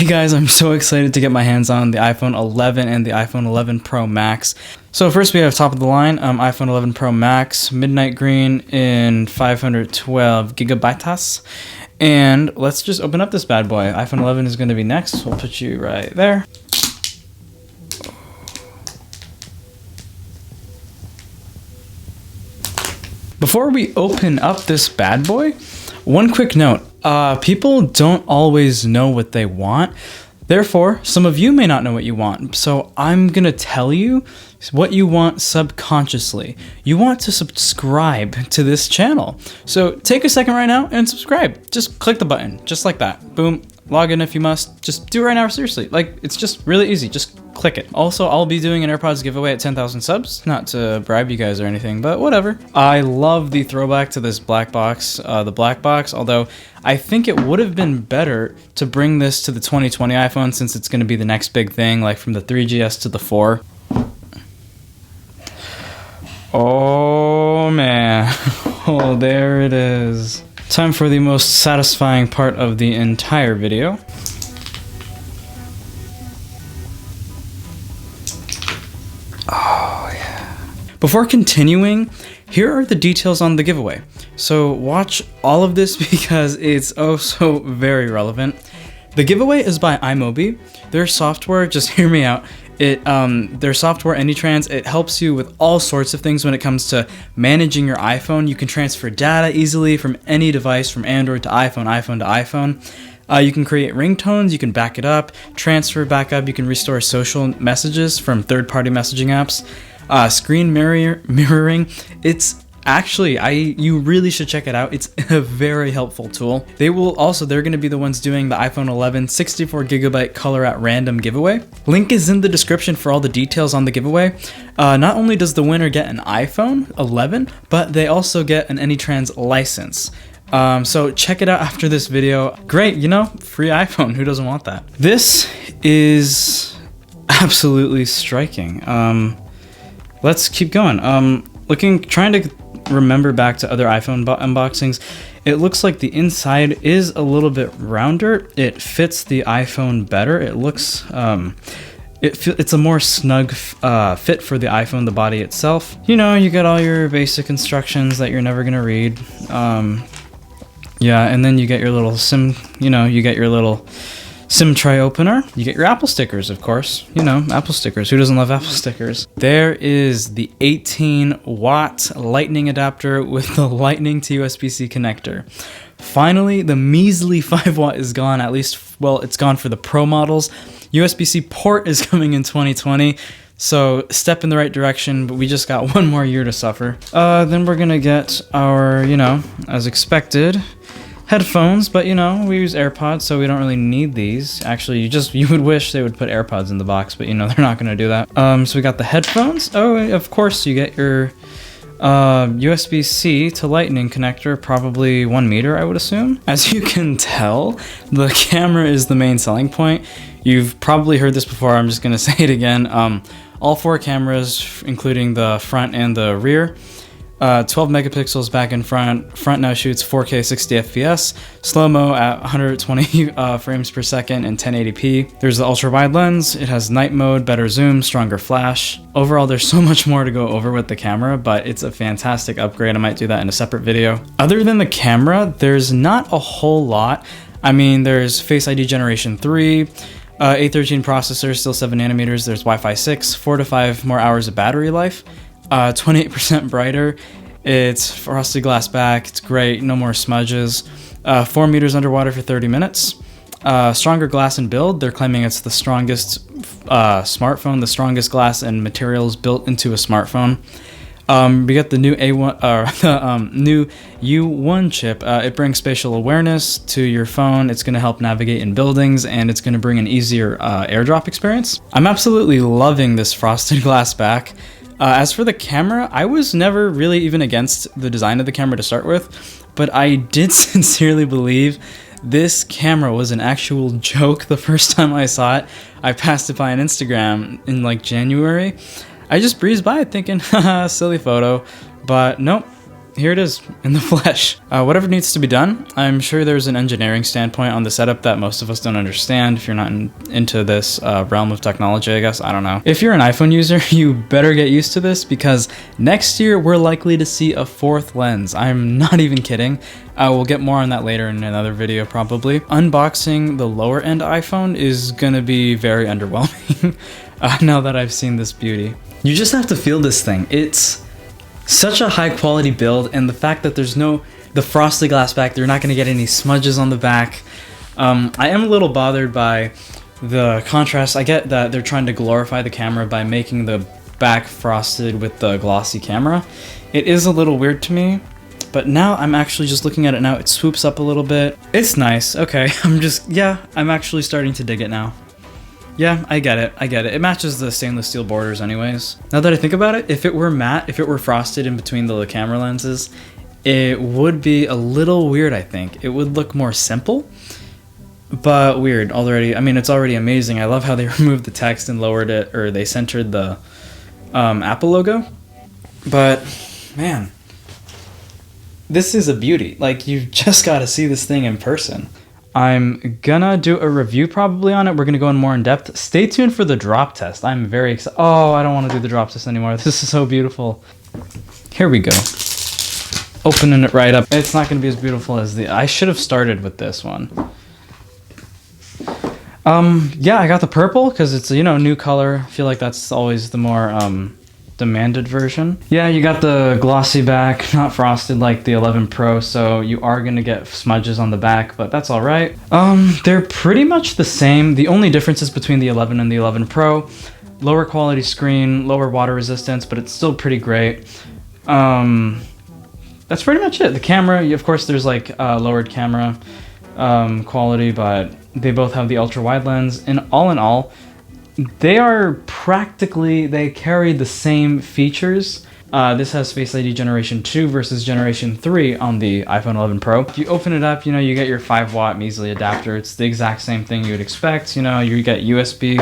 Hey guys, I'm so excited to get my hands on the iPhone 11 and the iPhone 11 Pro Max. So first we have top of the line, iPhone 11 Pro Max, midnight green in 512 gigabytes. And let's just open up this bad boy. iPhone 11 is going to be next. We'll put you right there. Before we open up this bad boy, one quick note. People don't always know what they want. Therefore, some of you may not know what you want. So I'm going to tell you what you want subconsciously. You want to subscribe to this channel. So take a second right now and subscribe. Just click the button, just like that. Boom. Log in if you must. Just do it right now, seriously. Like, it's just really easy. Just click it. Also, I'll be doing an AirPods giveaway at 10,000 subs. Not to bribe you guys or anything, but whatever. I love the throwback to this black box, although I think it would have been better to bring this to the 2020 iPhone since it's going to be the next big thing, like from the 3GS to the 4. Oh man. Oh, there it is. Time for the most satisfying part of the entire video. Oh yeah. Before continuing, here are the details on the giveaway. So watch all of this because it's oh so very relevant. The giveaway is by iMobi. Their software, just hear me out. Their software, AnyTrans, it helps you with all sorts of things when it comes to managing your iPhone. You can transfer data easily from any device, from Android to iPhone, iPhone to iPhone. You can create ringtones, you can back it up, transfer back up, you can restore social messages from third-party messaging apps. Screen mirroring, it's actually, you really should check it out. It's a very helpful tool. They're going to be the ones doing the iPhone 11 64GB color at random giveaway. Link is in the description for all the details on the giveaway. Not only does the winner get an iPhone 11, but they also get an AnyTrans license. So check it out after this video. Great, free iPhone. Who doesn't want that? This is absolutely striking. Let's keep going. Trying to remember back to other iPhone unboxings, it looks like the inside is a little bit rounder. It fits the iPhone better. It looks, it's a more snug fit for the iPhone, the body itself. You get all your basic instructions that you're never gonna read. Yeah, and then you get your little SIM tray opener. You get your Apple stickers, of course. Apple stickers. Who doesn't love Apple stickers? There is the 18-watt lightning adapter with the lightning to USB-C connector. Finally, the measly 5-watt is gone, at least, well, it's gone for the Pro models. USB-C port is coming in 2020, so step in the right direction, but we just got one more year to suffer. Then we're gonna get our, as expected, headphones, but we use AirPods, so we don't really need these. Actually, you would wish they would put AirPods in the box, but they're not gonna do that. So we got the headphones. Oh, of course, you get your USB-C to lightning connector, probably 1 meter, I would assume. As you can tell, the camera is the main selling point. You've probably heard this before, I'm just gonna say it again. All 4 cameras, including the front and the rear. 12 megapixels back and front. Front now shoots 4K 60 FPS, slow-mo at 120 frames per second and 1080p. There's the ultra-wide lens. It has night mode, better zoom, stronger flash. Overall, there's so much more to go over with the camera, but it's a fantastic upgrade. I might do that in a separate video. Other than the camera, there's not a whole lot. I mean, there's Face ID Generation 3, A13 processor, still 7 nanometers. There's Wi-Fi 6, 4 to 5 more hours of battery life. 28% brighter. It's frosted glass back. It's great. No more smudges. 4 meters underwater for 30 minutes. Stronger glass and build. They're claiming it's the strongest smartphone, the strongest glass and materials built into a smartphone. We got the new new U1 chip. It brings spatial awareness to your phone. It's going to help navigate in buildings, and it's going to bring an easier AirDrop experience. I'm absolutely loving this frosted glass back. As for the camera, I was never really even against the design of the camera to start with, but I did sincerely believe this camera was an actual joke the first time I saw it. I passed it by on Instagram in January. I just breezed by it thinking, haha, silly photo, but nope. here it is in the flesh. Whatever needs to be done, I'm sure there's an engineering standpoint on the setup that most of us don't understand if you're not into this realm of technology, I guess. I don't know. If you're an iPhone user, you better get used to this because next year we're likely to see a 4th lens. I'm not even kidding. We'll get more on that later in another video probably. Unboxing the lower end iPhone is gonna be very underwhelming now that I've seen this beauty. You just have to feel this thing. It's such a high quality build, and the fact that there's the frosted glass back, you're not going to get any smudges on the back. I am a little bothered by the contrast. I get that they're trying to glorify the camera by making the back frosted with the glossy camera. It is a little weird to me, but now I'm actually just looking at it now. It swoops up a little bit. It's nice. Okay, I'm actually starting to dig it now. Yeah, I get it. It matches the stainless steel borders anyways. Now that I think about it, if it were matte, if it were frosted in between the camera lenses, it would be a little weird, I think. It would look more simple, but weird already. I mean, it's already amazing. I love how they removed the text and lowered it, or they centered the Apple logo. But, man, this is a beauty. Like, you've just got to see this thing in person. I'm gonna do a review probably on it. We're gonna go in more in depth. Stay tuned for the drop test. I'm very excited. Oh, I don't want to do the drop test anymore. This is so beautiful. Here we go. Opening it right up. It's not gonna be as beautiful as I should have started with this one. Yeah, I got the purple because it's a, new color. I feel like that's always the more demanded version. Yeah, you got the glossy back, not frosted like the 11 Pro, so you are gonna get smudges on the back, but that's all right. They're pretty much the same. The only differences between the 11 and the 11 Pro, lower quality screen, lower water resistance, but it's still pretty great. That's pretty much it. The camera, of course, there's like lowered camera quality, but they both have the ultra wide lens. And all in all, they carry the same features. This has Face ID Generation 2 versus Generation 3 on the iPhone 11 Pro. If you open it up, you get your 5-watt measly adapter. It's the exact same thing you would expect. You get USB,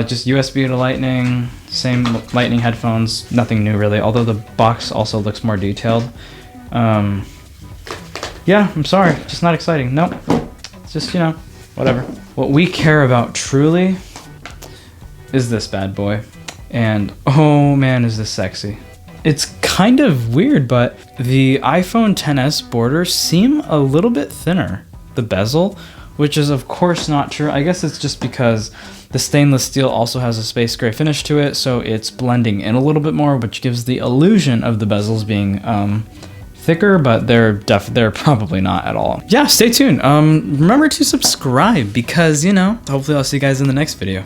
just USB to Lightning, same Lightning headphones, nothing new really, although the box also looks more detailed. Yeah, I'm sorry, just not exciting. Nope, it's just, whatever. What we care about truly is this bad boy, and oh man, is this sexy. It's kind of weird, but the iPhone XS borders seem a little bit thinner, the bezel, which is of course not true. I guess it's just because the stainless steel also has a space gray finish to it, so it's blending in a little bit more, which gives the illusion of the bezels being thicker, but they're probably not at all. Yeah, stay tuned. Remember to subscribe because, hopefully I'll see you guys in the next video.